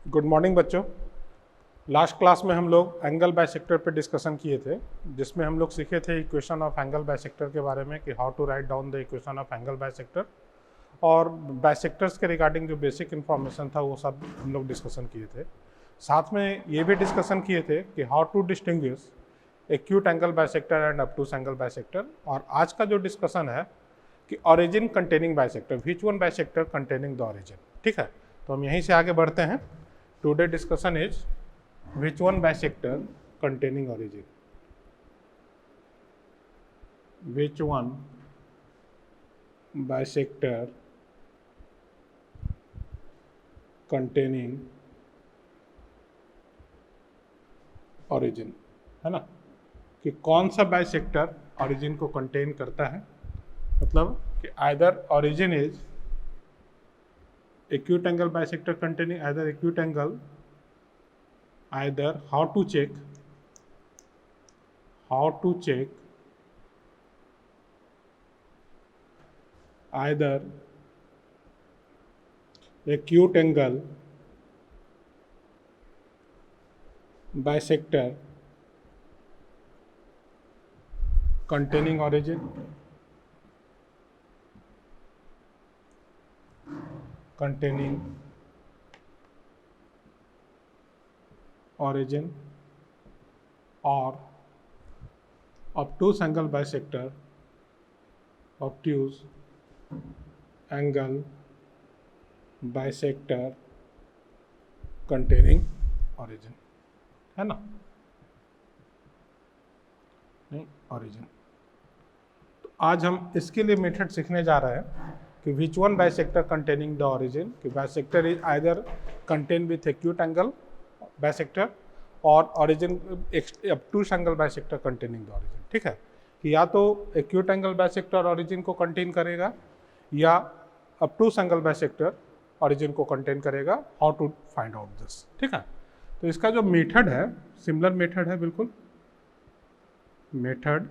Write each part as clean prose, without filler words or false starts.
Good morning बच्चों। Last class में हम लोग एंगल बाइसेक्टर पे डिस्कशन किए थे, जिसमें हम लोग सीखे थे इक्वेशन ऑफ एंगल बाइसेक्टर के बारे में कि how to write down the equation of angle bisector, और बाइसेक्टर्स के रिगार्डिंग जो बेसिक इन्फॉर्मेशन था वो सब हम लोग डिस्कशन किए थे। साथ में ये भी डिस्कशन किए थे कि how to distinguish acute angle bisector and obtuse angle bisector. और आज का जो डिस्कशन है कि origin containing bisector, which one bisector containing the origin. ठीक है, तो हम यहीं से आगे बढ़ते हैं। Today discussion is which one bisector containing origin, which one bisector containing origin, है ना, कि कौन सा बाइसेक्टर ऑरिजिन को कंटेन करता है। मतलब कि either origin is acute angle bisector containing either acute angle, either how to check either acute angle bisector containing origin, or obtuse angle bisector, obtuse angle bisector containing origin, है ना, नहीं origin। तो आज हम इसके लिए मेथड सीखने जा रहे हैं कि which one bisector containing the origin, कि bisector is either contained with acute angle bisector और origin obtuse angle bisector containing the origin. ठीक है, कि या तो एक्यूट एंगल बाइसेक्टर ऑरिजिन को कंटेन करेगा या obtuse एंगल बाइसेक्टर ऑरिजिन को कंटेन करेगा। How to find out this. ठीक है, तो इसका जो मेथड है सिमिलर मेथड है, बिल्कुल मेथड,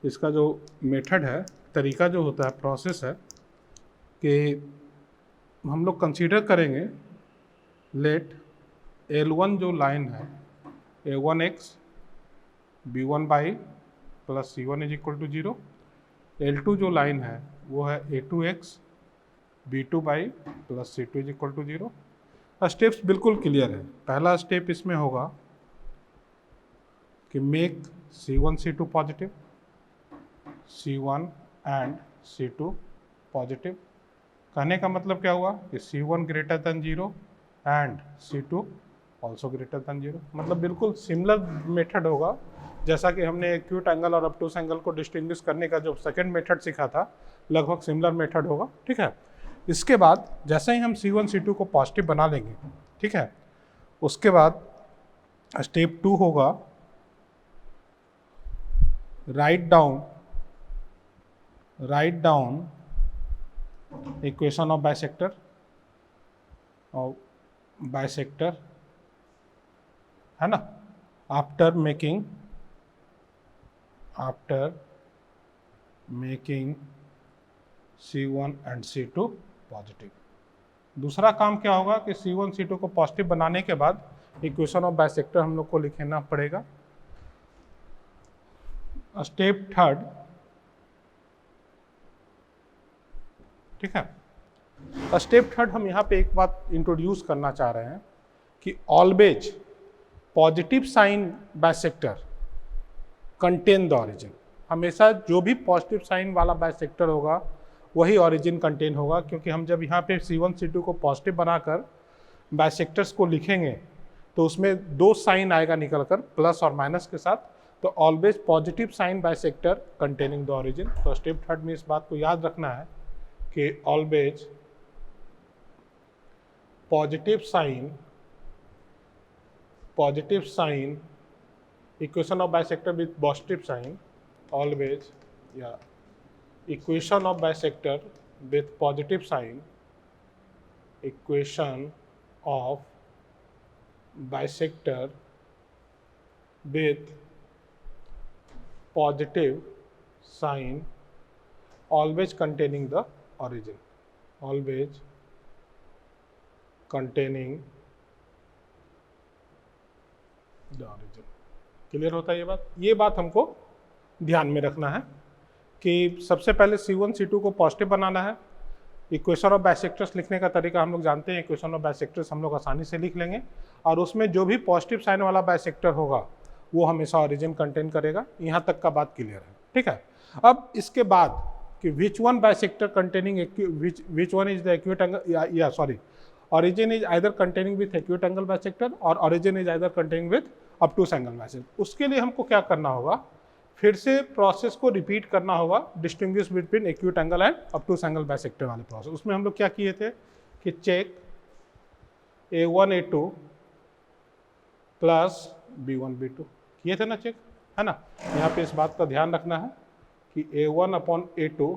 इसका जो मेथड है, तरीका जो होता है, प्रोसेस है कि हम लोग कंसीडर करेंगे लेट L1 जो लाइन है A1x B1 plus C1 is equal to 0, L2 जो लाइन है वो है A2x B2 plus C2 is equal to 0। Steps बिल्कुल क्लियर है। पहला स्टेप इसमें होगा कि make C1 C2 positive, C1 and C2 positive. कहने का मतलब क्या हुआ कि C1 greater than 0 and C2 also greater than 0। मतलब बिल्कुल सिमिलर मेथड होगा जैसा कि हमने एक्यूट एंगल और ऑब्टूस एंगल को डिस्टिंग्विश करने का जो सेकंड मेथड सीखा था, लगभग सिमिलर मेथड होगा। ठीक है, इसके बाद जैसे ही हम C1 C2 को पॉजिटिव बना लेंगे, ठीक है, उसके बाद स्टेप 2 होगा write down equation of bisector, है ना, after making C1 and C2 positive. दूसरा काम क्या होगा कि C1 C2 को पॉजिटिव बनाने के बाद इक्वेशन ऑफ बाइसेक्टर हम लोग को लिखना पड़ेगा। स्टेप थर्ड, ठीक है, स्टेप थर्ड हम यहाँ पे एक बात इंट्रोड्यूस करना चाह रहे हैं कि always positive sign bisector contain the origin. हमेशा जो भी पॉजिटिव साइन वाला बाइसेक्टर होगा वही ऑरिजिन कंटेन होगा, क्योंकि हम जब यहाँ पे C1 C2 को पॉजिटिव बनाकर बाइसेक्टर्स को लिखेंगे तो उसमें दो साइन आएगा निकल कर, प्लस और माइनस के साथ। तो always positive sign bisector containing the origin. तो स्टेप थर्ड में इस बात को याद रखना है कि always positive sign equation of bisector with positive sign, always या equation of bisector with positive sign, equation of bisector with positive sign always containing the origin, always containing the origin. Clear होता है ये बात हमको ध्यान में रखना है कि सबसे पहले C1 C2 को पॉजिटिव बनाना है। इक्वेशन ऑफ बाइसेक्टर्स लिखने का तरीका हम लोग जानते हैं, इक्वेशन ऑफ बाइसेक्टर्स हम लोग आसानी से लिख लेंगे और उसमें जो भी पॉजिटिव साइन वाला बाइसेक्टर होगा वो हमेशा ऑरिजिन कंटेन करेगा। यहाँ तक का बात क्लियर है, ठीक है। अब इसके बाद कि which one bisector containing which one is the acute angle, origin is either containing with acute angle bisector or origin is either containing with obtuse angle bisector। उसके लिए हमको क्या करना होगा, फिर से प्रोसेस को रिपीट करना होगा, distinguish between acute angle and obtuse angle bisector वाले प्रोसेस। उसमें हम लोग क्या किए थे कि check A1 A2 plus B1 B2 किए थे ना, चेक है ना। यहाँ पे इस बात का ध्यान रखना है कि A1 upon A2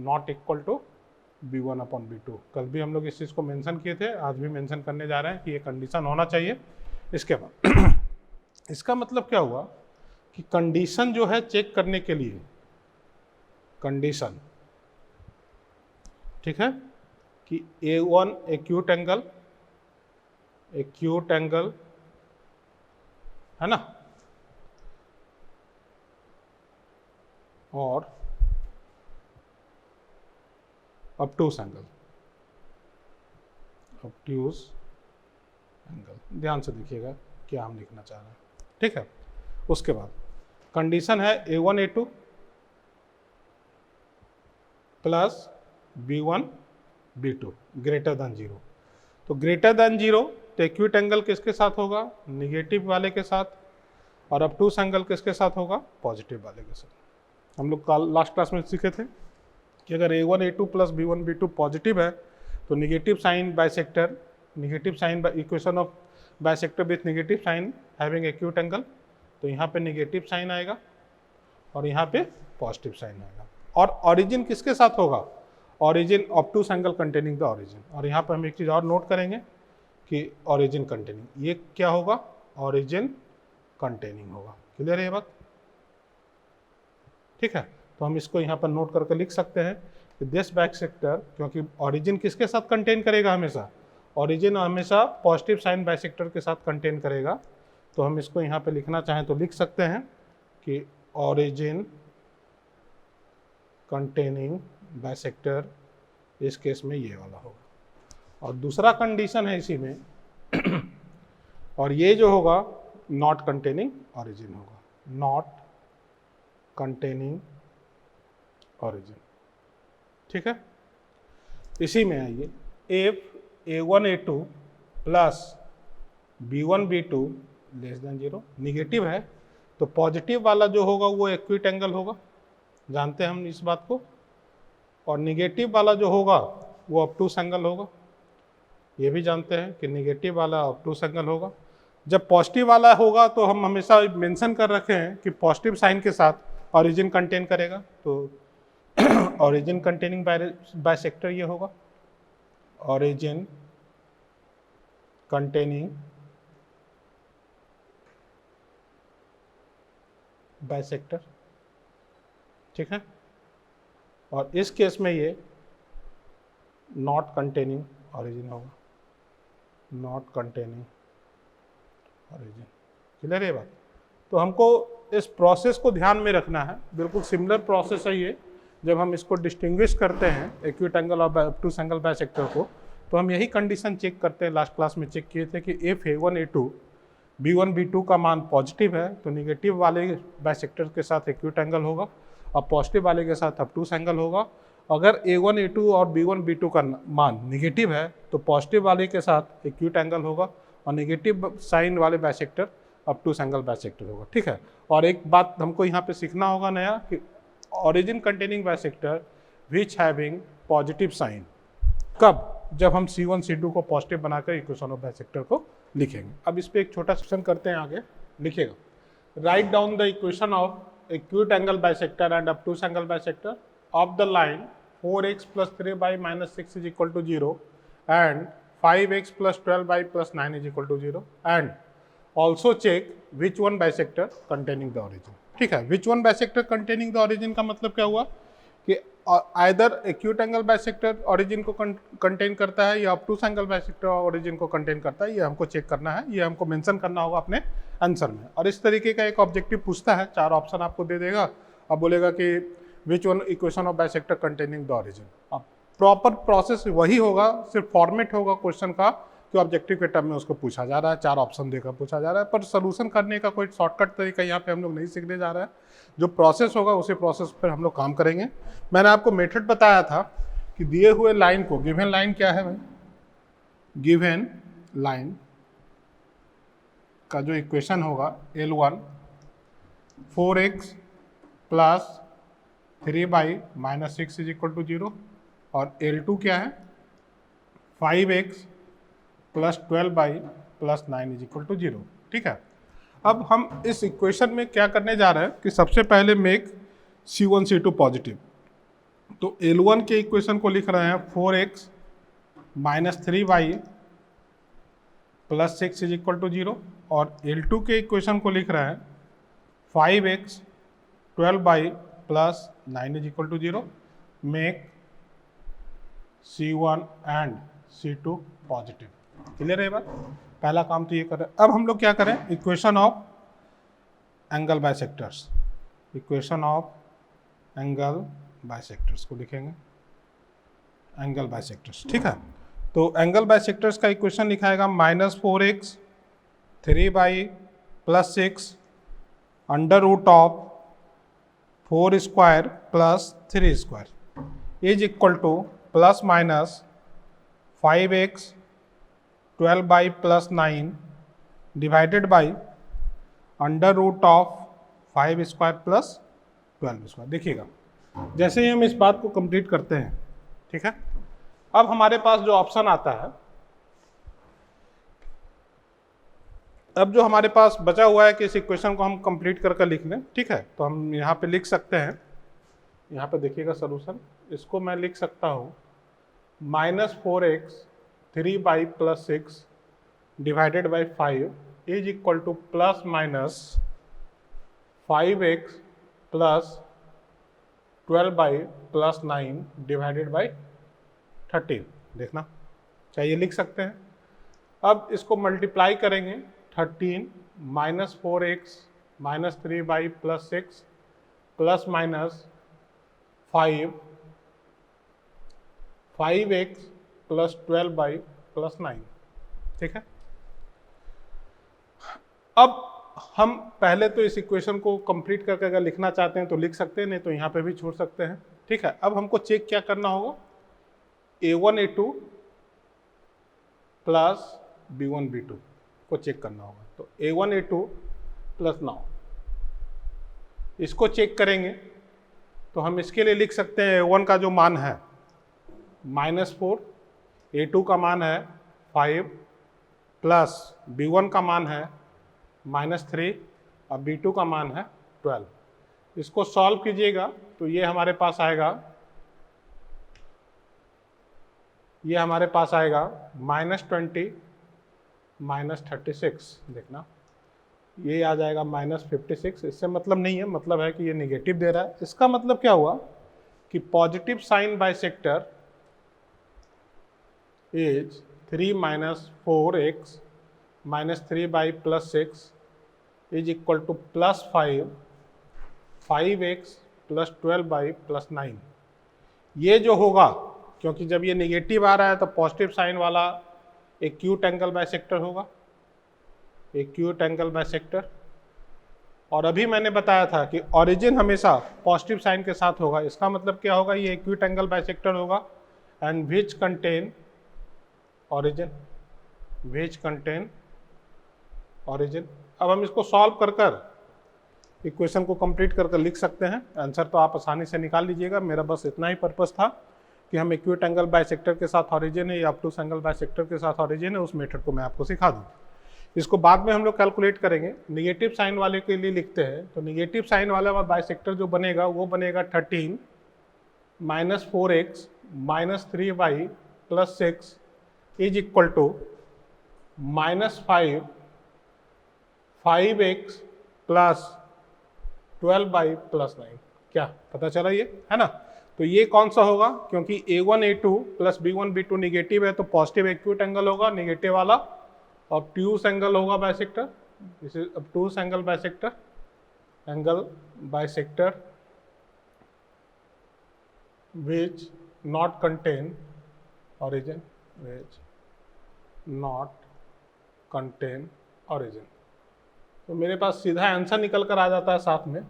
not equal to B1 upon B2। कल भी हम लोग इस चीज़ को मेंशन किए थे, आज भी मेंशन करने जा रहे हैं कि ये कंडीशन होना चाहिए। इसके बाद इसका मतलब क्या हुआ कि कंडीशन जो है चेक करने के लिए, कंडीशन ठीक है कि A1 एक्यूट एंगल है ना, और obtuse एंगल, ध्यान से देखिएगा क्या हम लिखना चाह रहे हैं, ठीक है। उसके बाद कंडीशन है A1 A2 plus B1 B2 greater than 0। तो ग्रेटर देन 0 तो एक्यूट एंगल किसके साथ होगा, निगेटिव वाले के साथ, और obtuse एंगल किसके साथ होगा, पॉजिटिव वाले के साथ। हम लोग कल लास्ट क्लास में सीखे थे कि अगर A1 A2 plus B1 B2 positive है तो negative sign bisector, negative sign equation of bisector with negative sign having acute angle, तो यहाँ पे निगेटिव साइन आएगा और यहाँ पे पॉजिटिव साइन आएगा। और ऑरिजिन किसके साथ होगा, origin obtuse angle containing the origin. और यहाँ पे हम एक चीज़ और नोट करेंगे कि ऑरिजिन कंटेनिंग, ये क्या होगा, ऑरिजिन कंटेनिंग होगा। क्लियर है ये बात, ठीक है। तो हम इसको यहाँ पर नोट करके लिख सकते हैं कि दिस बाइसेक्टर, क्योंकि ऑरिजिन किसके साथ कंटेन करेगा, हमेशा ऑरिजिन हमेशा पॉजिटिव साइन बाइसेक्टर के साथ कंटेन करेगा। तो हम इसको यहाँ पे लिखना चाहें तो लिख सकते हैं कि ऑरिजिन कंटेनिंग बाइसेक्टर, इस केस में ये वाला होगा। और दूसरा कंडीशन है इसी में और ये जो होगा नॉट कंटेनिंग ऑरिजिन होगा, नॉट कंटेनिंग ऑरिजिन, ठीक है। इसी में आइए, if A1 A2 plus B1 B2 less than 0, negative है तो पॉजिटिव वाला जो होगा वो एक्यूट एंगल होगा, जानते हैं हम इस बात को, और निगेटिव वाला जो होगा वो obtuse एंगल होगा, ये भी जानते हैं कि निगेटिव वाला obtuse एंगल होगा। जब पॉजिटिव वाला होगा तो हम हमेशा मेंशन कर रखे हैं कि पॉजिटिव साइन के साथ ऑरिजिन कंटेन करेगा, तो ऑरिजिन कंटेनिंग बाइसेक्टर ये होगा, ऑरिजिन कंटेनिंग बाइसेक्टर, ठीक है। और इस केस में ये नॉट कंटेनिंग ऑरिजिन होगा, नॉट कंटेनिंग ऑरिजिन। क्लियर है बात। तो हमको इस प्रोसेस को ध्यान में रखना है, बिल्कुल सिमिलर प्रोसेस है ये। जब हम इसको डिस्टिंग्विश करते हैं एक्यूट एंगल और obtuse एंगल बाइसेक्टर को, तो हम यही कंडीशन चेक करते हैं, लास्ट क्लास में चेक किए थे कि if A1 A2 B1 B2 का मान पॉजिटिव है तो निगेटिव वाले बाइसेक्टर के साथ एक्यूट एंगल होगा और पॉजिटिव वाले के साथ obtuse एंगल होगा। अगर A1 A2 और B1 B2 का मान निगेटिव है तो पॉजिटिव वाले के साथ एक्यूट एंगल होगा और निगेटिव साइन वाले बाइसेक्टर obtuse एंगल बाइसेक्टर होगा, ठीक है। और एक बात हमको यहाँ पे सीखना होगा नया कि origin containing bisector which having positive sign, कब, जब हम C1 C2 को पॉजिटिव बनाकर इक्वेशन ऑफ बाइसेक्टर को लिखेंगे। अब इस पे एक छोटा सेक्शन करते हैं, आगे लिखिएगा, right down the equation of acute angle bisector and obtuse angle bisector of the line 4x + 3y - 6 = 0 and 5x + 12y + 9 = 0 and also check which one bisector containing the origin. ठीक है, which one bisector containing the origin का मतलब क्या हुआ कि either acute angle bisector origin को contain करता है या ऑब्टूस एंगल बाइसेक्टर ऑरिजिन को कंटेन करता है, ये हमको चेक करना है, ये हमको मेंशन करना होगा अपने आंसर में। और इस तरीके का एक ऑब्जेक्टिव पूछता है, 4 ऑप्शन आपको दे देगा, अब बोलेगा कि which one equation of bisector containing the origin. अब प्रॉपर प्रोसेस वही होगा, सिर्फ फॉर्मेट होगा क्वेश्चन का कि ऑब्जेक्टिव के टर्म में उसको पूछा जा रहा है, 4 ऑप्शन देकर पूछा जा रहा है, पर सोल्यूशन करने का कोई शॉर्टकट तरीका यहाँ पे हम लोग नहीं सीखने जा रहे हैं। जो प्रोसेस होगा उसी प्रोसेस पर हम लोग काम करेंगे। मैंने आपको मेथड बताया था कि दिए हुए लाइन को, गिवन लाइन क्या है भाई, गिवन लाइन का जो इक्वेशन होगा L1 4x plus 3y-6 is equal to 0 और L2 क्या है 5x plus 12y+9 is equal to 0। ठीक है, अब हम इस इक्वेशन में क्या करने जा रहे हैं कि सबसे पहले मेक C1 C2 पॉजिटिव। तो L1 के इक्वेशन को लिख रहे हैं 4x minus 3y plus 6 is equal to 0 और L2 के इक्वेशन को लिख रहे हैं 5x 12y+9 is equal to 0। Make C1 and C2 positive. Clear है बात? पहला काम तो ये करें। अब हम लोग क्या करें, equation of angle bisectors, equation of angle bisectors को लिखेंगे, एंगल बाइसेक्टर्स। ठीक है, तो एंगल बाइसेक्टर्स का इक्वेशन लिखाएगा -4x 3y+6 under root of 4 square plus 3 square is equal to plus minus 5x 12y+9 divided by under root of 5 square plus 12 square. देखिएगा, जैसे ही हम इस बात को कंप्लीट करते हैं, ठीक है, अब हमारे पास जो ऑप्शन आता है, अब जो हमारे पास बचा हुआ है कि इस इक्वेशन को हम कंप्लीट करके लिख लें। ठीक है, तो हम यहाँ पे लिख सकते हैं, यहाँ पे देखिएगा सोल्यूशन, इसको मैं लिख सकता हूँ -4x 3y+6 divided by 5 is equal to plus minus 5x plus 12y+9 divided by 13। देखना, क्या ये लिख सकते हैं? अब इसको मल्टीप्लाई करेंगे, 13 -4x minus 3y+6 plus minus 5x plus 12y+9। ठीक है, अब हम पहले तो इस इक्वेशन को कंप्लीट करके अगर लिखना चाहते हैं तो लिख सकते हैं, नहीं तो यहाँ पे भी छोड़ सकते हैं। ठीक है, अब हमको चेक क्या करना होगा, A1 A2 plus B1 B2 को चेक करना होगा। तो A1 A2 प्लस 9 इसको चेक करेंगे तो हम इसके लिए लिख सकते हैं A1 का जो मान है -4, A2 का मान है 5 प्लस B1 का मान है -3 और B2 का मान है 12। इसको सॉल्व कीजिएगा तो ये हमारे पास आएगा, ये हमारे पास आएगा -20 -36। देखना, ये आ जाएगा -56। इससे मतलब नहीं है, मतलब है कि ये निगेटिव दे रहा है। इसका मतलब क्या हुआ कि positive sign bisector is 3 - 4x -3y+6 is equal to +5 5x plus 12y+9। ये जो होगा, क्योंकि जब ये निगेटिव आ रहा है तो पॉजिटिव साइन वाला एक्यूट एंगल बाइसेक्टर होगा, एक्यूट एंगल बाइसेक्टर। और अभी मैंने बताया था कि ऑरिजिन हमेशा पॉजिटिव साइन के साथ होगा। इसका मतलब क्या होगा, ये एक्यूट एंगल बाइसेक्टर होगा and which contain origin, which contain origin. अब हम इसको सॉल्व कर इक्वेशन को कंप्लीट करके लिख सकते हैं। आंसर तो आप आसानी से निकाल लीजिएगा। मेरा बस इतना ही पर्पस था कि हम एक्यूट एंगल बाइसेक्टर के साथ ऑरिजिन है या ऑब्टूस एंगल बाइसेक्टर के साथ ऑरिजिन है, उस मेथड को मैं आपको सिखा दूँ। इसको बाद में हम लोग कैलकुलेट करेंगे। निगेटिव साइन वाले के लिए लिखते हैं, तो निगेटिव साइन वाला बाइसेक्टर जो बनेगा वो बनेगा 13 -4x -3y+6 is equal to -5 5x plus 12y plus 9। क्या पता चला ये, है ना? तो ये कौन सा होगा, क्योंकि a1 a2 plus b1 b2 negative है तो पॉजिटिव एक्यूट एंगल होगा निगेटिव वाला, ऑब्ट्यूज एंगल होगा bisector, this is obtuse angle bisector, angle bisector which not contain origin, which not contain origin। तो मेरे पास सीधा आंसर निकल कर आ जाता है साथ में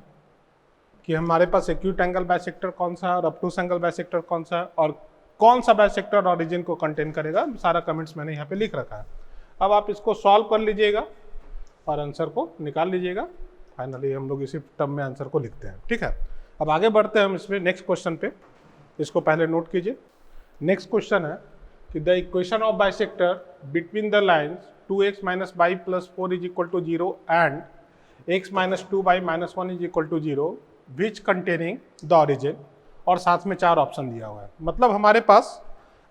कि हमारे पास एक्यूट एंगल बाइसेक्टर कौन सा है और ऑब्ट्यूज एंगल बाइसेक्टर कौन सा है और कौन सा बाइसेक्टर ऑरिजिन को कंटेन करेगा। सारा कमेंट्स मैंने यहाँ पे लिख रखा है। अब आप इसको सॉल्व कर लीजिएगा और आंसर को निकाल लीजिएगा। फाइनली हम लोग इसी टर्म में आंसर को लिखते हैं, ठीक है। अब आगे बढ़ते हैं हम इसमें नेक्स्ट क्वेश्चन पे, इसको पहले नोट कीजिए। नेक्स्ट क्वेश्चन है कि the equation of bisector between the lines 2x minus y plus 4 is equal to 0 and x minus 2y minus 1 is equal to 0 which containing the origin, और साथ में 4 option दिया हुआ है। मतलब हमारे पास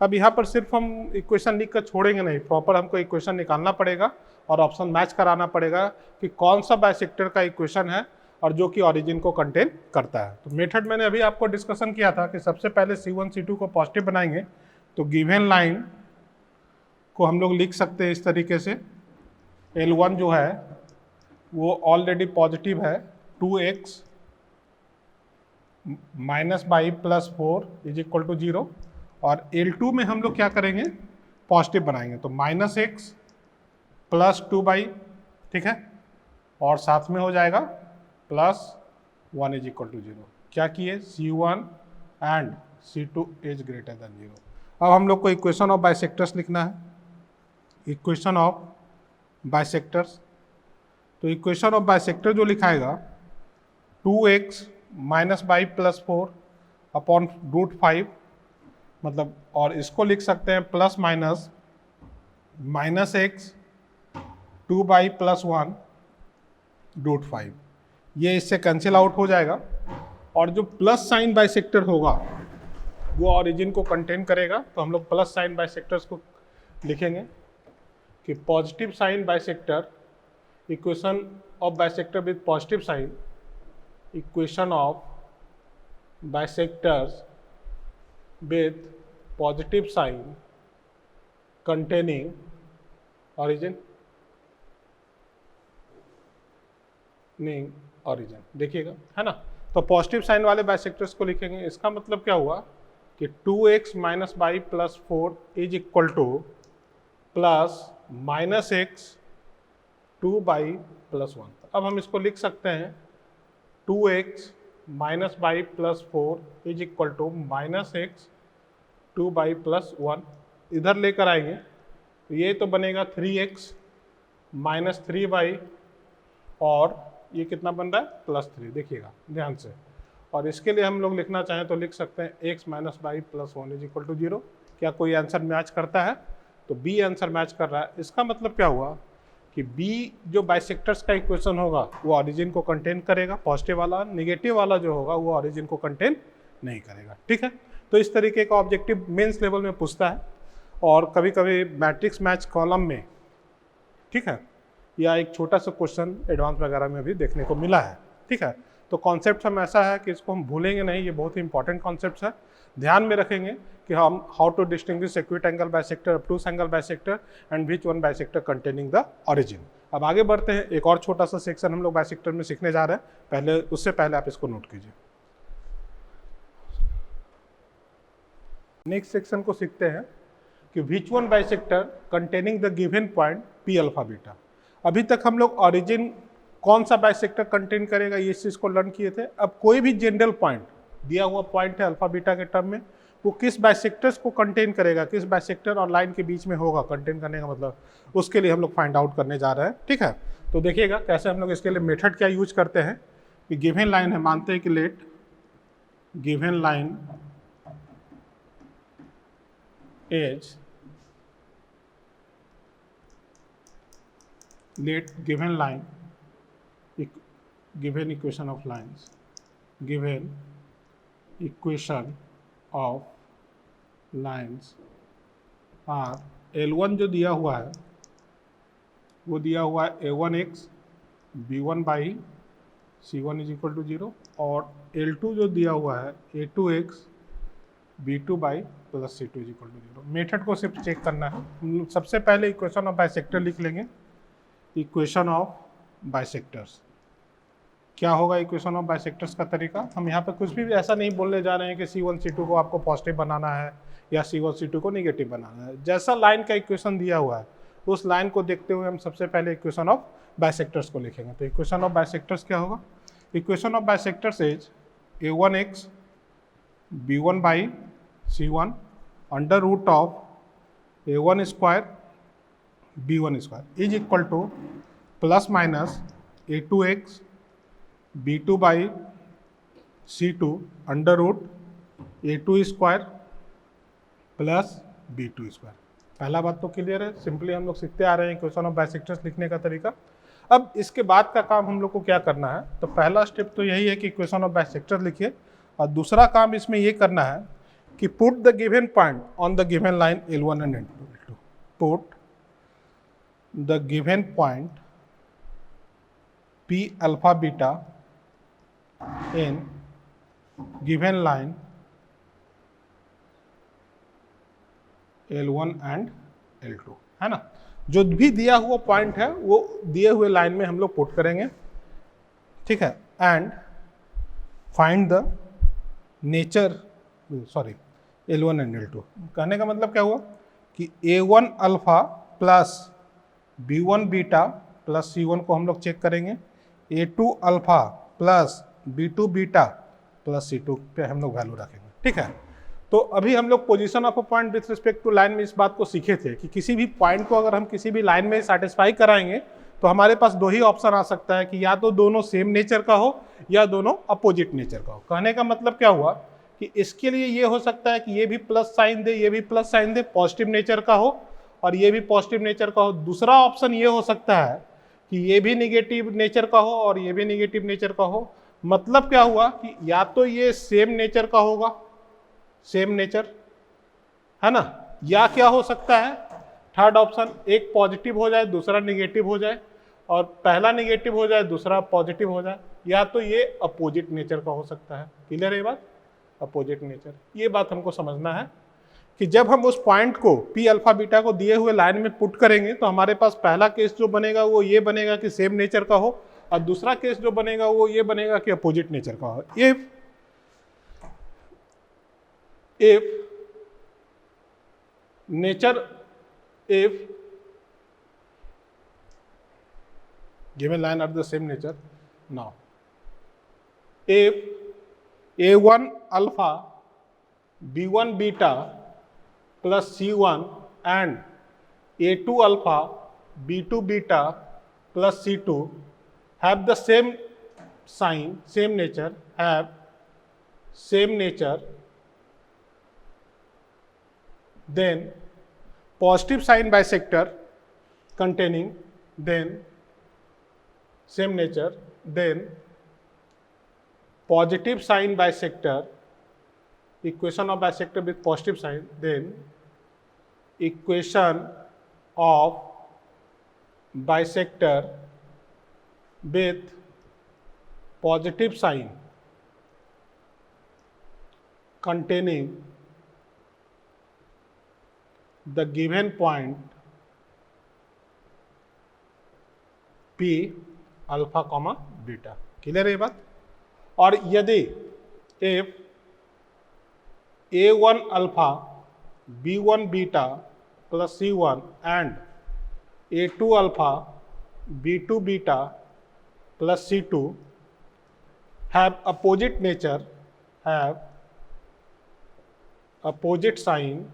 अब यहाँ पर सिर्फ हम इक्वेशन लिख कर छोड़ेंगे नहीं, प्रॉपर हमको इक्वेशन निकालना पड़ेगा और ऑप्शन मैच कराना पड़ेगा कि कौन सा बाइसेक्टर का इक्वेशन है और जो कि ऑरिजिन को कंटेन करता है। तो मेथड मैंने अभी आपको डिस्कशन किया था कि सबसे पहले C1 C2 को पॉजिटिव बनाएंगे तो गिवन लाइन को हम लोग लिख सकते हैं इस तरीके से, L1 जो है वो ऑलरेडी पॉजिटिव है, 2x minus y plus 4 is equal to 0, और L2 में हम लोग क्या करेंगे, पॉजिटिव बनाएंगे तो माइनस x प्लस 2y, ठीक है, और साथ में हो जाएगा प्लस 1 इज इक्वल टू 0। क्या किए, C1 and C2 is greater than 0। अब हम लोग को इक्वेशन ऑफ बाइसेक्टर्स लिखना है, इक्वेशन ऑफ बाइसेक्टर्स। तो इक्वेशन ऑफ बाइसेक्टर जो लिखाएगा 2x minus y plus 4 upon root 5, मतलब, और इसको लिख सकते हैं plus minus minus x 2y plus 1 root 5। ये इससे कैंसिल आउट हो जाएगा और जो प्लस साइन बाइसेक्टर होगा वो ऑरिजिन को कंटेन करेगा। तो हम लोग प्लस साइन बाइसेक्टर्स को लिखेंगे कि positive sign bisector, equation of bisector with positive sign, equation of bisectors with positive sign containing origin, origin, देखिएगा, है ना। तो पॉजिटिव साइन वाले बाइसेक्टर्स को लिखेंगे। इसका मतलब क्या हुआ कि 2x minus y plus 4 is equal to plus minus x 2y plus 1। अब हम इसको लिख सकते हैं 2x minus y plus 4 is equal to minus x 2y plus 1। इधर लेकर आएंगे तो ये तो बनेगा 3x माइनस 3y, और ये कितना बन रहा है, प्लस 3, देखिएगा ध्यान से। और इसके लिए हम लोग लिखना चाहें तो लिख सकते हैं x minus y plus 1 is equal to 0। क्या कोई आंसर मैच करता है, तो B आंसर मैच कर रहा है। इसका मतलब क्या हुआ कि B जो बाइसेक्टर्स का इक्वेशन होगा वो ऑरिजिन को कंटेन करेगा, पॉजिटिव वाला, निगेटिव वाला जो होगा वो ऑरिजिन को कंटेन नहीं करेगा, ठीक है। तो इस तरीके का ऑब्जेक्टिव मेंस लेवल में पूछता है और कभी कभी मैट्रिक्स मैच कॉलम में, ठीक है, या एक छोटा सा क्वेश्चन एडवांस वगैरह में भी देखने को मिला है, ठीक है। तो कॉन्सेप्ट हम ऐसा है कि इसको हम भूलेंगे नहीं, ये बहुत ही इंपॉर्टेंट कॉन्सेप्ट है। ध्यान में रखेंगे कि हम how to distinguish acute angle bisector, obtuse angle bisector and which one bisector containing the origin. अब आगे बढ़ते हैं, एक और छोटा सा सेक्शन हम लोग बाइसेक्टर में सीखने जा रहे हैं। पहले उससे पहले आप इसको नोट कीजिए। नेक्स्ट सेक्शन को सीखते हैं कि विच one bisector containing the given point P alpha beta. अभी तक हम लोग ऑरिजिन कौन सा बाइसेक्टर कंटेन करेगा ये चीज़ को लर्न किए थे। अब कोई भी जनरल पॉइंट दिया हुआ पॉइंट है अल्फा बीटा के टर्म में, वो किस बाइसेक्टर्स को कंटेन करेगा, किस बाइसेक्टर और लाइन के बीच में होगा, कंटेन करने का मतलब, उसके लिए हम लोग फाइंड आउट करने जा रहे हैं, ठीक है। तो देखिएगा कैसे हम लोग इसके लिए मेथड क्या यूज करते हैं कि गिवन लाइन है, मानते हैं कि let given line as, let given line, given equation of lines, given equation of lines are L1 जो दिया हुआ है वो दिया हुआ है a1x B1 y C1 is equal to 0 और L2 जो दिया हुआ है A2x B2 y plus C2 is equal to 0। Method को सिर्फ चेक करना है। हम लोग सबसे पहले इक्वेशन ऑफ बाइसेक्टर लिख लेंगे। इक्वेशन ऑफ बाइसेक्टर्स क्या होगा? इक्वेशन ऑफ बाइसेक्टर्स का तरीका, हम यहाँ पे कुछ भी ऐसा नहीं बोलने जा रहे हैं कि C1 C2 को आपको पॉजिटिव बनाना है या C1 C2 को निगेटिव बनाना है। जैसा लाइन का इक्वेशन दिया हुआ है उस लाइन को देखते हुए हम सबसे पहले इक्वेशन ऑफ बाइसेक्टर्स को लिखेंगे। तो इक्वेशन ऑफ बाइसेक्टर्स क्या होगा? Equation of bisectors is A1x B1 y C1 under root of A1 square B1 square is equal to plus minus A2x B2 y C2 under root A2 square plus B2 square. पहला बात तो clear है, simply हम लोग सीखते आ रहे हैं equation of bisectors लिखने का तरीका। अब इसके बाद का काम हम लोग को क्या करना है? तो पहला स्टेप तो यही है कि इक्वेशन ऑफ बाइसेक्टर लिखिए, और दूसरा काम इसमें ये करना है कि put the given point on the given line L1 and L2। Put the given point P alpha beta in given line L1 and L2, है ना। जो भी दिया हुआ पॉइंट है वो दिए हुए लाइन में हम लोग पुट करेंगे, ठीक है। And find the nature, sorry L1 and L2। कहने का मतलब क्या हुआ कि A1 alpha plus B1 beta plus C1 को हम लोग चेक करेंगे, A2 alpha plus B2 beta plus C2 पे हम लोग वैल्यू रखेंगे, ठीक है। तो अभी हम लोग position of a point with respect to line में इस बात को सीखे थे कि किसी भी पॉइंट को अगर हम किसी भी लाइन में सेटिस्फाई कराएंगे तो हमारे पास दो ही ऑप्शन आ सकता है कि या तो दोनों सेम नेचर का हो या दोनों अपोजिट नेचर का हो। कहने का मतलब क्या हुआ कि इसके लिए ये हो सकता है कि ये भी प्लस साइन दे, ये भी प्लस साइन दे, पॉजिटिव नेचर का हो, और ये भी पॉजिटिव नेचर का हो। दूसरा ऑप्शन ये हो सकता है कि ये भी निगेटिव नेचर का हो और ये भी निगेटिव नेचर का हो। मतलब क्या हुआ कि या तो ये सेम नेचर का होगा, सेम नेचर, है ना, या क्या हो सकता है थर्ड ऑप्शन, एक पॉजिटिव हो जाए दूसरा निगेटिव हो जाए, और पहला निगेटिव हो जाए दूसरा पॉजिटिव हो जाए, या तो ये अपोजिट नेचर का हो सकता है। क्लियर है ये बात? अपोजिट नेचर, ये बात हमको समझना है कि जब हम उस पॉइंट को P अल्फा बीटा को दिए हुए लाइन में पुट करेंगे तो हमारे पास पहला केस जो बनेगा वो ये बनेगा कि सेम नेचर का हो, और दूसरा केस जो बनेगा वो ये बनेगा कि अपोजिट नेचर का हो। if given line are the same nature, now if A1 alpha B1 beta plus C1 and A2 alpha B2 beta plus C2 have the same sign, same nature, have same nature, then positive sign bisector containing then same nature, then positive sign bisector, equation of bisector with positive sign, then equation of bisector with positive sign containing the given point P alpha comma beta. Clear है ये बात? और यदि if A1 alpha B1 beta plus C1 and A2 alpha B2 beta plus C2 have opposite nature, have opposite sign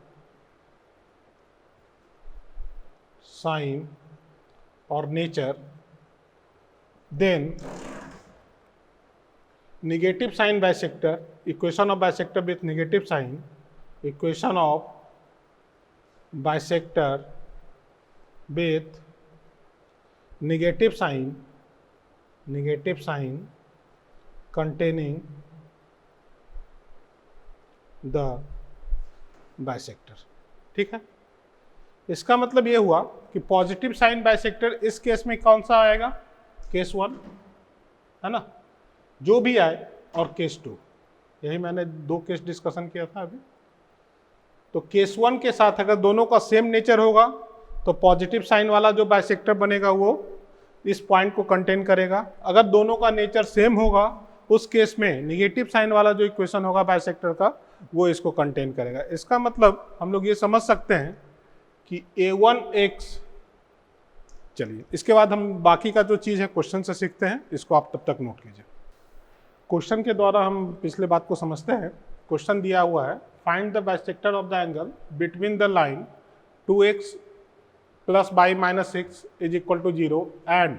or nature, then negative sign bisector, equation of bisector with negative sign, equation of bisector with negative sign containing the bisector। ठीक है, इसका मतलब ये हुआ कि positive sign bisector इस case में कौन सा आएगा केस 1 है ना, जो भी आए, और केस 2, यही मैंने 2 केस डिस्कशन किया था अभी। तो केस 1 के साथ अगर दोनों का सेम नेचर होगा तो पॉजिटिव साइन वाला जो बाइसेक्टर बनेगा वो इस पॉइंट को कंटेन करेगा। अगर दोनों का नेचर सेम होगा उस केस में निगेटिव साइन वाला जो इक्वेशन होगा बाइसेक्टर का वो इसको कंटेन करेगा। इसका मतलब हम लोग ये समझ सकते हैं कि a1x, चलिए इसके बाद हम बाकी का जो चीज़ है क्वेश्चन से सीखते हैं, इसको आप तब तक नोट कीजिए। क्वेश्चन के द्वारा हम पिछले बात को समझते हैं। क्वेश्चन दिया हुआ है, find the bisector of the angle between the line 2x plus y minus 6 is equal to 0 and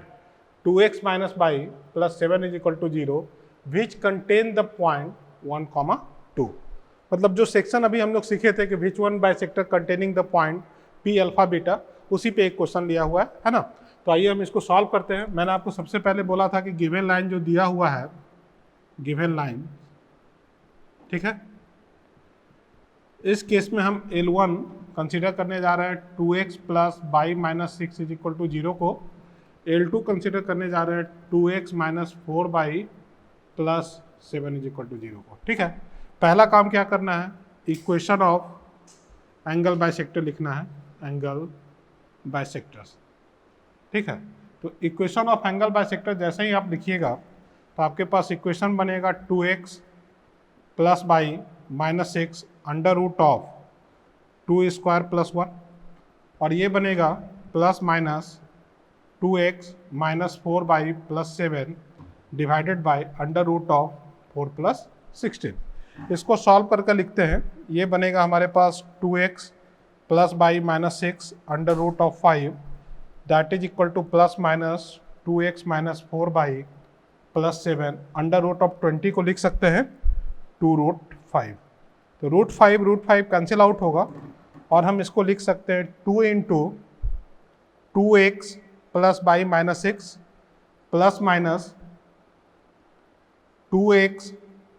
2x minus y plus 7 is equal to 0 which contain the point 1,2। मतलब जो सेक्शन अभी हम लोग सीखे थे कि विच one bisector containing the point p alpha beta, उसी पे एक क्वेश्चन लिया हुआ है ना। तो आइए हम इसको सॉल्व करते हैं। मैंने आपको सबसे पहले बोला था कि गिवन लाइन जो दिया हुआ है, गिवन लाइन, ठीक है, इस केस में हम L1 कंसीडर करने जा रहे हैं 2x plus y minus 6 is equal to 0 को, L2 कंसीडर करने जा रहे हैं 2x minus 4 y plus 7 is equal to 0 को। ठीक है, पहला काम क्या करना है, इक्वेशन ऑफ एंगल बाइसेक्टर लिखना है, एंगल बाइसेक्टर्स। ठीक है, तो इक्वेशन ऑफ एंगल बाइसेक्टर जैसे ही आप लिखिएगा तो आपके पास इक्वेशन बनेगा 2x plus y minus 6 under root of 2 square plus 1, और ये बनेगा plus minus 2x minus 4 y plus 7 divided by under root of 4 plus 16। इसको सॉल्व करके लिखते हैं, ये बनेगा हमारे पास 2x plus y minus 6 under root of 5 that is equal to plus minus 2x minus 4 y plus 7 under root of 20 को लिख सकते हैं 2 रूट 5। तो रूट 5 कैंसिल आउट होगा और हम इसको लिख सकते हैं 2 into 2x plus y minus 6 plus minus 2x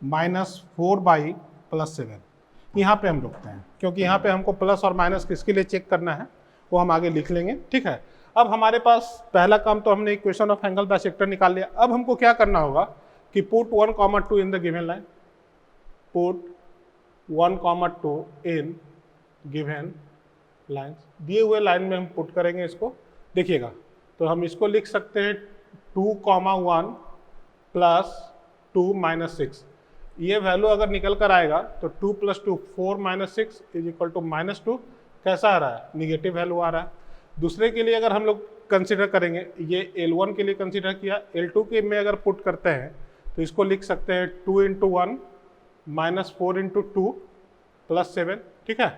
minus 4 y plus 7। यहाँ पे हम रुकते हैं क्योंकि यहाँ पे हमको प्लस और माइनस किसके लिए चेक करना है वो हम आगे लिख लेंगे। ठीक है, अब हमारे पास पहला काम तो हमने इक्वेशन ऑफ एंगल बाइसेक्टर निकाल लिया। अब हमको क्या करना होगा कि put 1, 2 in the given line, put 1, 2 in given lines. दिए हुए लाइन में हम पुट करेंगे इसको, देखिएगा, तो हम इसको लिख सकते हैं 2, 1 प्लस 2 माइनस 6। ये वैल्यू अगर निकल कर आएगा तो 2 plus 2 4 minus 6 is equal to minus 2। कैसा आ रहा है, निगेटिव वैल्यू आ रहा है। दूसरे के लिए अगर हम लोग कंसिडर करेंगे, ये L1 के लिए कंसिडर किया, L2 के में अगर पुट करते हैं तो इसको लिख सकते हैं 2 इंटू 1 माइनस 4 इंटू 2 प्लस 7। ठीक है,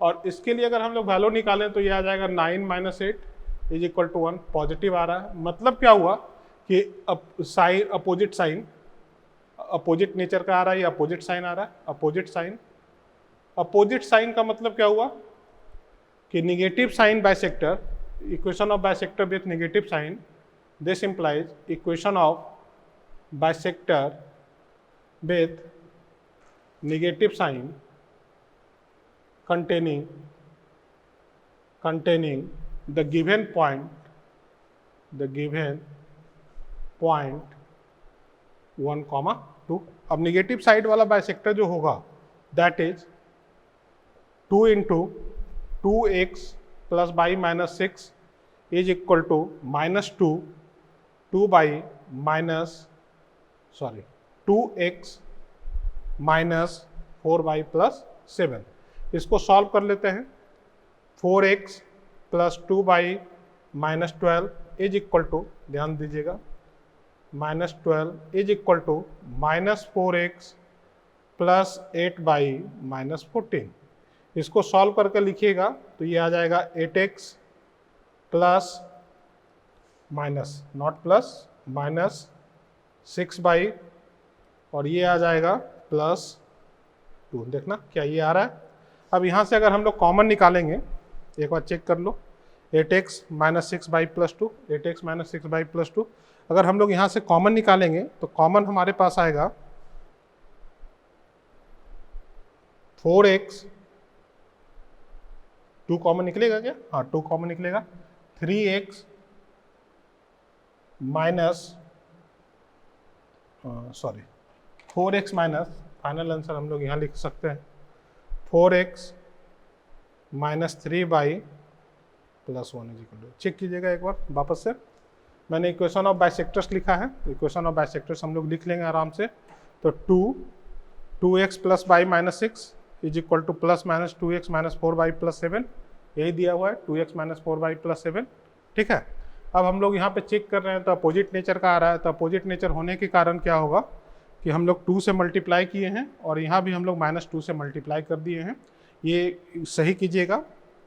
और इसके लिए अगर हम लोग वैल्यू निकालें तो ये आ जाएगा 9 minus 8 is equal to 1। Positive आ रहा है, मतलब क्या हुआ कि sign opposite sign, opposite nature का आ रहा है, या अपोजिट साइन आ रहा है, अपोजिट साइन। अपोजिट साइन का मतलब क्या हुआ कि negative sign bisector, equation of bisector with negative sign, this implies equation of bisector with negative sign containing the given point 1, 2। अब निगेटिव साइड वाला बाइसेक्टर जो होगा that is 2 into 2x plus y minus 6 is equal to minus 2 by minus 2x minus 4 y plus 7। इसको solve कर लेते हैं, 4x plus 2 by minus 12 is equal to, ध्यान दीजिएगा, minus 12 is equal to minus 4x plus 8 y minus 14। इसको solve करके लिखिएगा तो ये आ जाएगा 8x plus minus not plus minus 6 by, और ये आ जाएगा प्लस 2। देखना क्या ये आ रहा है। अब यहाँ से अगर हम लोग कॉमन निकालेंगे, एक बार चेक कर लो, 8x minus 6 by plus 2, 8x minus 6 by plus 2, अगर हम लोग यहाँ से कॉमन निकालेंगे तो कॉमन हमारे पास आएगा 4x, 2 कॉमन निकलेगा क्या, हाँ 2 कॉमन निकलेगा, 3x minus 4x minus, final answer हम लोग यहाँ लिख सकते हैं 4x minus 3 y plus 1 is equal to, check कीजिएगा एक बार वापस से। मैंने इक्वेशन ऑफ बाइसेक्टर्स लिखा है, इक्वेशन ऑफ बाइसेक्टर्स हम लोग लिख लेंगे आराम से। तो 2x plus y minus 6 is equal to plus minus 2x minus 4 y plus 7, यही दिया हुआ है 2x माइनस 4 बाई प्लस 7, ठीक है। अब हम लोग यहाँ पे चेक कर रहे हैं तो अपोजिट नेचर का आ रहा है, तो अपोजिट नेचर होने के कारण क्या होगा कि हम लोग 2 से मल्टीप्लाई किए हैं और यहाँ भी हम लोग -2 से मल्टीप्लाई कर दिए हैं, ये सही कीजिएगा,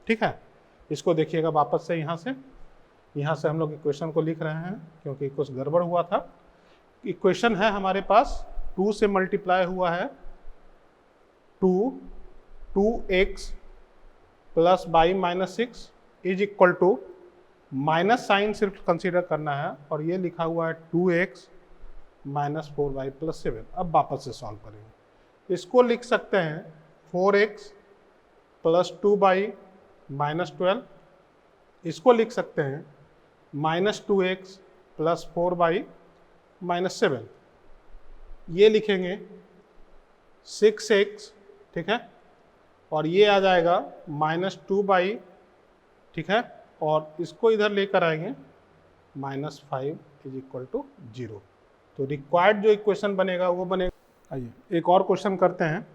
ठीक है। इसको देखिएगा वापस से, यहाँ से हम लोग इक्वेशन को लिख रहे हैं क्योंकि कुछ गड़बड़ हुआ था। इक्वेशन है हमारे पास 2 से मल्टीप्लाई हुआ है 2x plus y minus 6 is equal to, minus sign सिर्फ कंसीडर करना है और ये लिखा हुआ है 2x माइनस 4 बाई प्लस 7। अब वापस से सॉल्व करेंगे, इसको लिख सकते हैं 4x प्लस 2 बाई माइनस 12, इसको लिख सकते हैं minus 2x plus 4 by minus 7, ये लिखेंगे 6x, ठीक है, और ये आ जाएगा -2 बाई, ठीक है, और इसको इधर लेकर आएंगे -5 इज इक्वल टू 0। तो रिक्वायर्ड जो इक्वेशन बनेगा वो बनेगा। आइए एक और क्वेश्चन करते हैं,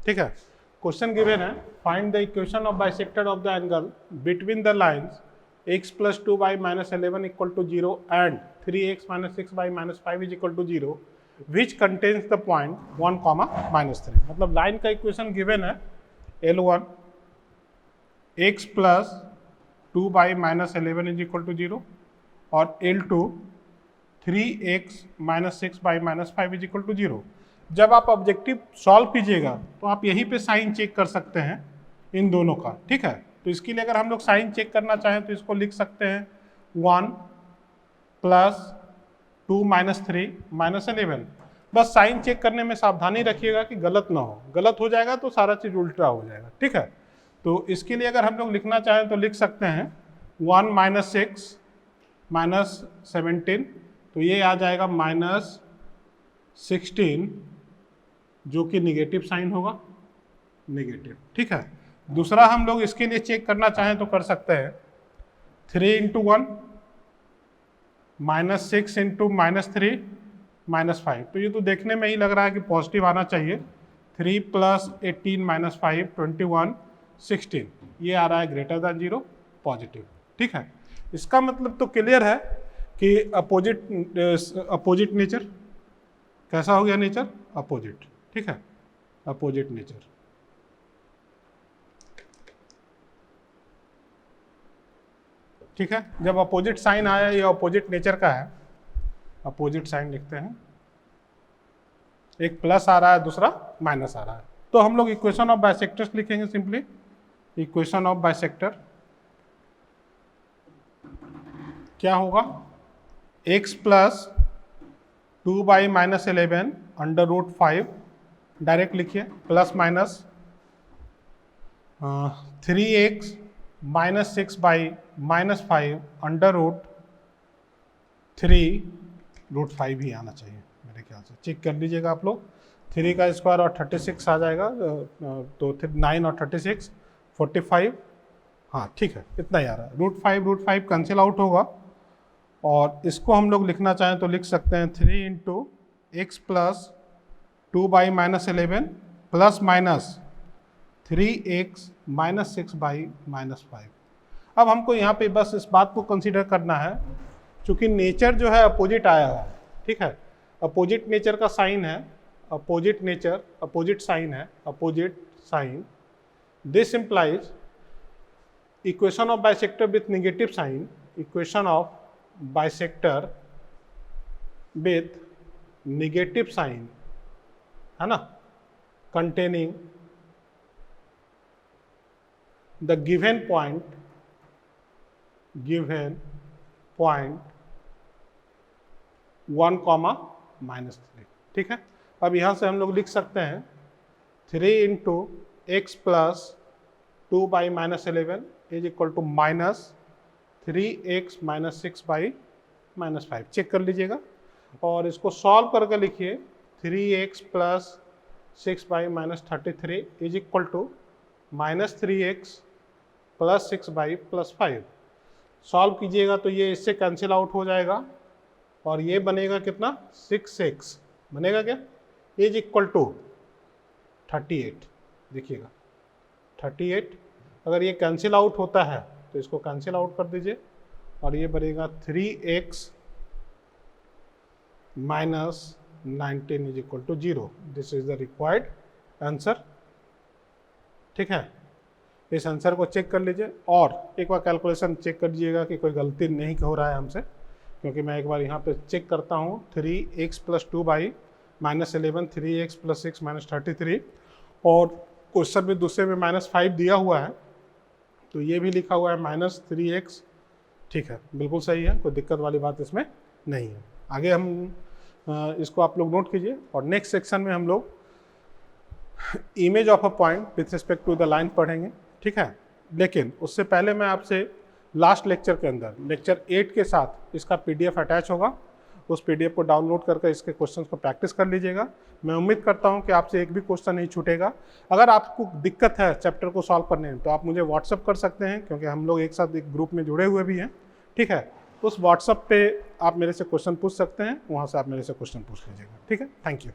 ठीक है। क्वेश्चन गिवन है, find the equation of bisector of the angle between the lines x plus 2 by minus 11 equal to 0 and 3x minus 6 by minus 5 is equal to 0 which contains the point 1, -3। मतलब line का equation given है L1 x plus 2 by minus 11 is equal to 0 और L2 3x minus 6 by minus 5 is equal to 0। जब आप objective solve कीजिएगा तो आप यहीं पे साइन चेक कर सकते हैं इन दोनों का, ठीक है। तो इसके लिए अगर हम लोग साइन चेक करना चाहें तो इसको लिख सकते हैं 1 प्लस 2 माइनस 3 माइनस 11। बस साइन चेक करने में सावधानी रखिएगा कि गलत ना हो, गलत हो जाएगा तो सारा चीज़ उल्टा हो जाएगा, ठीक है। तो इसके लिए अगर हम लोग लिखना चाहें तो लिख सकते हैं 1 माइनस 6 माइनस 17, तो ये आ जाएगा -16 जो कि निगेटिव साइन होगा, निगेटिव, ठीक है। दूसरा हम लोग इसके लिए चेक करना चाहें तो कर सकते हैं 3 इंटू 1 -6 इंटू -3 -5, तो ये तो देखने में ही लग रहा है कि पॉजिटिव आना चाहिए। 3 प्लस 18 माइनस 5 21 16, ये आ रहा है ग्रेटर दैन 0, पॉजिटिव, ठीक है। इसका मतलब तो क्लियर है कि अपोजिट नेचर कैसा हो गया, नेचर अपोजिट, ठीक है, अपोजिट नेचर। ठीक है, जब अपोजिट साइन आया, ये अपोजिट नेचर का है, अपोजिट साइन लिखते हैं, एक प्लस आ रहा है दूसरा माइनस आ रहा है, तो हम लोग इक्वेशन ऑफ बाइसेक्टर्स लिखेंगे सिंपली। इक्वेशन ऑफ बाइसेक्टर क्या होगा, x plus 2 by minus 11 under root 5, direct लिखिए, plus minus 3x minus 6 by minus 5 under root 3 root 5 ही आना चाहिए मेरे ख्याल से, चेक कर लीजिएगा आप लोग। 3 का स्क्वायर और 36 आ जाएगा, तो 9 और 36 45, हाँ ठीक है, इतना ही आ रहा है। रूट 5 कैंसिल आउट होगा और इसको हम लोग लिखना चाहें तो लिख सकते हैं 3 into x plus 2 by minus 11 plus minus 3x minus 6 by minus 5। अब हमको यहाँ पे बस इस बात को कंसीडर करना है, चूँकि नेचर जो है अपोजिट आया है, ठीक है, अपोजिट नेचर का साइन है, अपोजिट नेचर अपोजिट साइन है, opposite sign, this implies equation of bisector with negative sign, equation of bisector with negative sign, है ना, containing the given point 1, -3, ठीक है। अब यहाँ से हम लोग लिख सकते हैं 3 into x plus 2 by minus 11 is equal to minus 3x minus 6 by -5 check कर लीजिएगा। और इसको सॉल्व करके लिखिए 3x plus 6y minus 33 is equal to -3x plus 6y plus 5। Solve कीजिएगा तो ये इससे कैंसिल आउट हो जाएगा और ये बनेगा कितना 6x बनेगा क्या इज इक्वल टू 38। देखिएगा 38, अगर ये कैंसिल आउट होता है तो इसको कैंसिल आउट कर दीजिए और ये बनेगा 3x minus 19 is equal to 0। This is the required answer. ठीक है, इस आंसर को चेक कर लीजिए और एक बार कैलकुलेशन चेक कर लीजिएगा कि कोई गलती नहीं हो रहा है हमसे, क्योंकि मैं एक बार यहाँ पे चेक करता हूँ 3x plus 2y minus 11 3x plus 6 minus 33 और क्वेश्चन में दूसरे में -5 दिया हुआ है तो ये भी लिखा हुआ है -3x। ठीक है, बिल्कुल सही है, कोई दिक्कत वाली बात इसमें नहीं है। आगे हम इसको आप लोग नोट कीजिए और नेक्स्ट सेक्शन में हम लोग image of a point with respect to the line पढ़ेंगे। ठीक है, लेकिन उससे पहले मैं आपसे लास्ट लेक्चर के अंदर लेक्चर 8 के साथ इसका PDF अटैच होगा, उस PDF को डाउनलोड करके इसके क्वेश्चंस को प्रैक्टिस कर लीजिएगा। मैं उम्मीद करता हूं कि आपसे एक भी क्वेश्चन नहीं छूटेगा। अगर आपको दिक्कत है चैप्टर को सॉल्व करने में तो आप मुझे व्हाट्सअप कर सकते हैं, क्योंकि हम लोग एक साथ एक ग्रुप में जुड़े हुए भी हैं। ठीक है, उस व्हाट्सअप पे आप मेरे से क्वेश्चन पूछ सकते हैं, वहाँ से आप मेरे से क्वेश्चन पूछ लीजिएगा। ठीक है, थैंक यू।